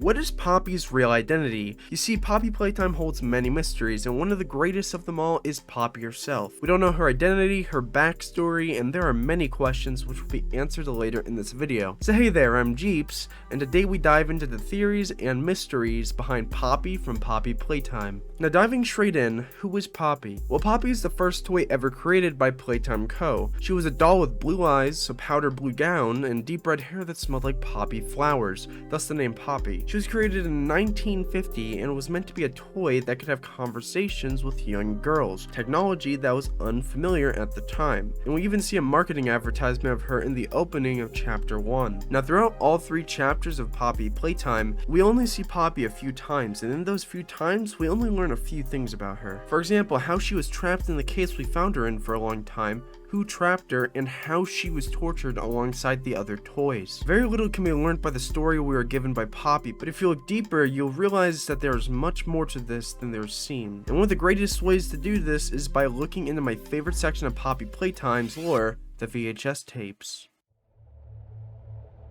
What is Poppy's real identity? You see, Poppy Playtime holds many mysteries, and one of the greatest of them all is Poppy herself. We don't know her identity, her backstory, and there are many questions which will be answered later in this video. So hey there, I'm Jeeps, and today we dive into the theories and mysteries behind Poppy from Poppy Playtime. Now diving straight in, who is Poppy? Well, Poppy is the first toy ever created by Playtime Co. She was a doll with blue eyes, a powder blue gown, and deep red hair that smelled like poppy flowers, thus the name Poppy. She was created in 1950 and was meant to be a toy that could have conversations with young girls, technology that was unfamiliar at the time. And we even see a marketing advertisement of her in the opening of chapter 1. Now throughout all 3 chapters of Poppy Playtime, we only see Poppy a few times, and in those few times, we only learn a few things about her. For example, how she was trapped in the case we found her in for a long time, who trapped her, and how she was tortured alongside the other toys. Very little can be learned by the story we are given by Poppy, but if you look deeper, you'll realize that there is much more to this than there seems. And one of the greatest ways to do this is by looking into my favorite section of Poppy Playtime's lore, the VHS tapes.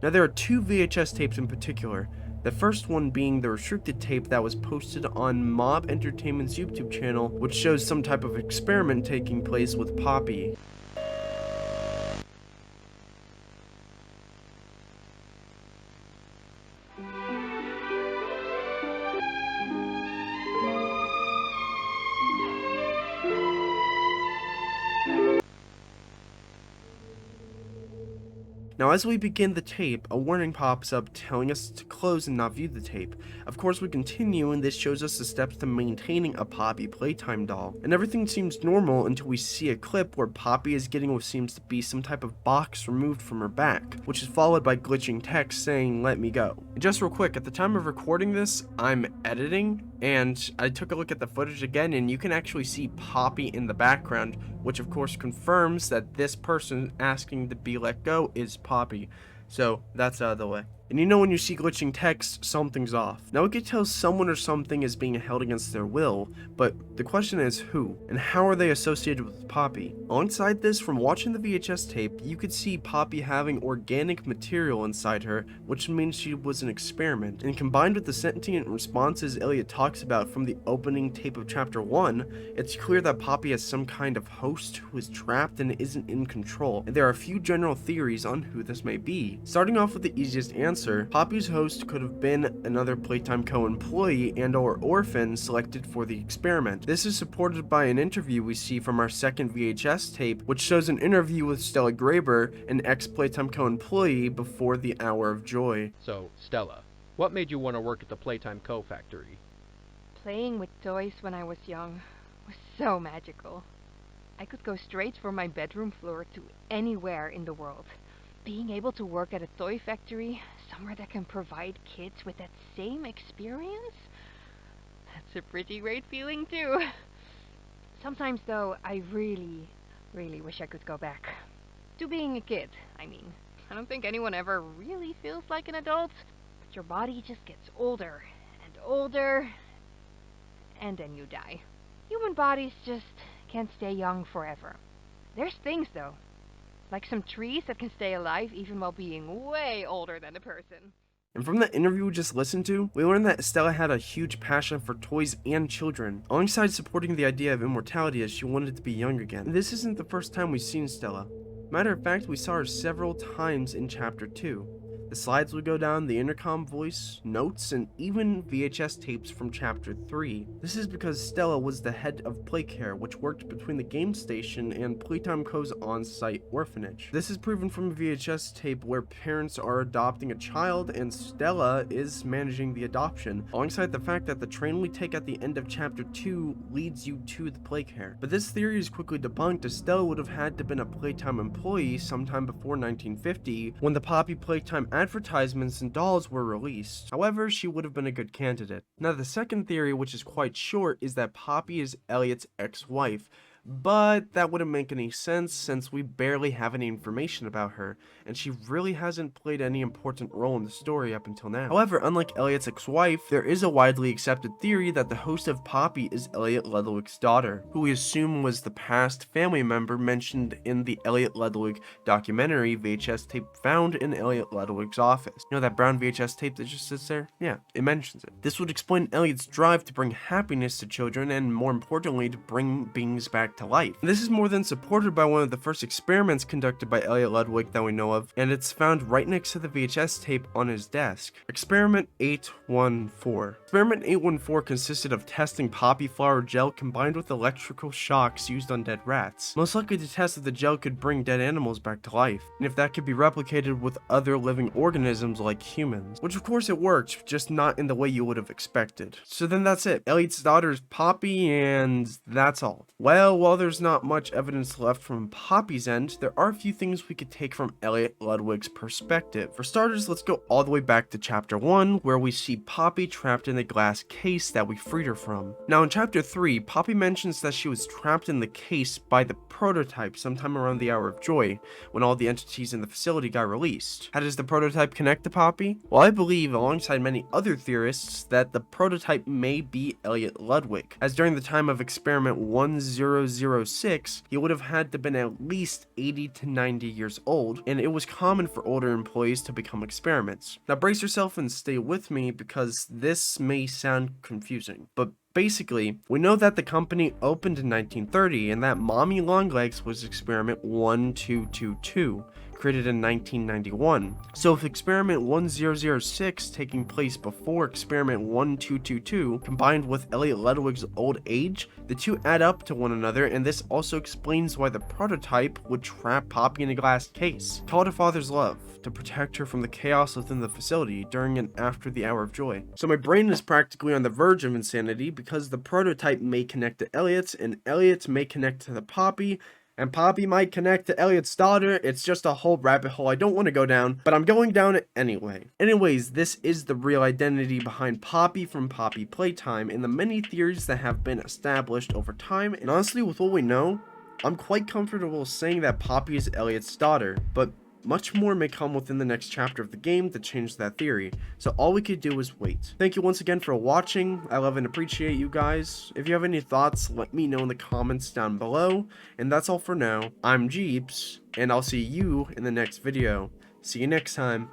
Now there are 2 VHS tapes in particular. The first one being the restricted tape that was posted on Mob Entertainment's YouTube channel, which shows some type of experiment taking place with Poppy. Now as we begin the tape, a warning pops up telling us to close and not view the tape. Of course we continue, and this shows us the steps to maintaining a Poppy Playtime doll. And everything seems normal until we see a clip where Poppy is getting what seems to be some type of box removed from her back, which is followed by glitching text saying "let me go." And just real quick, at the time of recording this, I'm editing, and I took a look at the footage again, and you can actually see Poppy in the background, which of course confirms that this person asking to be let go is Poppy. So that's out of the way. And you know when you see glitching text, something's off. Now it could tell someone or something is being held against their will, but the question is who, and how are they associated with Poppy? Alongside this, from watching the VHS tape, you could see Poppy having organic material inside her, which means she was an experiment. And combined with the sentient responses Elliot talks about from the opening tape of chapter 1, it's clear that Poppy has some kind of host who is trapped and isn't in control. And there are a few general theories on who this may be. Starting off with the easiest answer, Poppy's host could have been another Playtime Co. employee and or orphan selected for the experiment. This is supported by an interview we see from our second VHS tape, which shows an interview with Stella Graber, an ex-Playtime Co. employee, before the Hour of Joy. So, Stella, what made you want to work at the Playtime Co. factory? Playing with toys when I was young was so magical. I could go straight from my bedroom floor to anywhere in the world. Being able to work at a toy factory, somewhere that can provide kids with that same experience, that's a pretty great feeling too. Sometimes though, I really wish I could go back to being a kid. I mean, I don't think anyone ever really feels like an adult, but your body just gets older and older, and then you die. Human bodies just can't stay young forever. There's things though, like some trees that can stay alive even while being way older than the person. And from the interview we just listened to, we learned that Stella had a huge passion for toys and children, alongside supporting the idea of immortality as she wanted to be young again. And this isn't the first time we've seen Stella. Matter of fact, we saw her several times in chapter 2. The slides would go down, the intercom voice, notes, and even VHS tapes from chapter 3. This is because Stella was the head of Playcare, which worked between the game station and Playtime Co.'s on-site orphanage. This is proven from a VHS tape where parents are adopting a child and Stella is managing the adoption, alongside the fact that the train we take at the end of chapter 2 leads you to the Playcare. But this theory is quickly debunked, as Stella would have had to been a Playtime employee sometime before 1950, when the Poppy Playtime advertisements and dolls were released. However, she would have been a good candidate. Now the second theory, which is quite short, is that Poppy is Elliot's ex-wife. but that wouldn't make any sense since we barely have any information about her, and she really hasn't played any important role in the story up until now. However, unlike Elliot's ex-wife, there is a widely accepted theory that the host of Poppy is Elliot Ludwig's daughter, who we assume was the past family member mentioned in the Elliot Ludwig documentary VHS tape found in Elliot Ludwig's office. You know that brown VHS tape that just sits there? Yeah, it mentions it. This would explain Elliot's drive to bring happiness to children and, more importantly, to bring beings back to life. This is more than supported by one of the first experiments conducted by Elliot Ludwig that we know of, and it's found right next to the VHS tape on his desk. Experiment 814. Experiment 814 consisted of testing poppy flower gel combined with electrical shocks used on dead rats, most likely to test if the gel could bring dead animals back to life, and if that could be replicated with other living organisms like humans. Which of course it worked, just not in the way you would have expected. So then that's it. Elliot's daughter is Poppy, and that's all. Well, while there's not much evidence left from Poppy's end, there are a few things we could take from Elliot Ludwig's perspective. For starters, let's go all the way back to chapter 1, where we see Poppy trapped in a glass case that we freed her from. Now in chapter 3, Poppy mentions that she was trapped in the case by the prototype sometime around the Hour of Joy, when all the entities in the facility got released. How does the prototype connect to Poppy? Well, I believe, alongside many other theorists, that the prototype may be Elliot Ludwig, as during the time of experiment 1006, he would have had to been at least 80 to 90 years old, and it was common for older employees to become experiments. Now brace yourself and stay with me because this may sound confusing, but basically, we know that the company opened in 1930 and that Mommy Longlegs was experiment 1222, created in 1991. So if experiment 1006 taking place before experiment 1222 combined with Elliot Ludwig's old age, the two add up to one another, and this also explains why the prototype would trap Poppy in a glass case, taught a father's love, to protect her from the chaos within the facility during and after the Hour of Joy. So my brain is practically on the verge of insanity because the prototype may connect to Elliot, and Elliot may connect to the Poppy, and Poppy might connect to Elliot's daughter. It's just a whole rabbit hole I don't want to go down, but I'm going down it anyway. Anyways, this is the real identity behind Poppy from Poppy Playtime and the many theories that have been established over time, and honestly, with what we know, I'm quite comfortable saying that Poppy is Elliot's daughter, but much more may come within the next chapter of the game to change that theory, so all we could do is wait. Thank you once again for watching. I love and appreciate you guys. If you have any thoughts, let me know in the comments down below, and that's all for now. I'm Jeeps, and I'll see you in the next video. See you next time.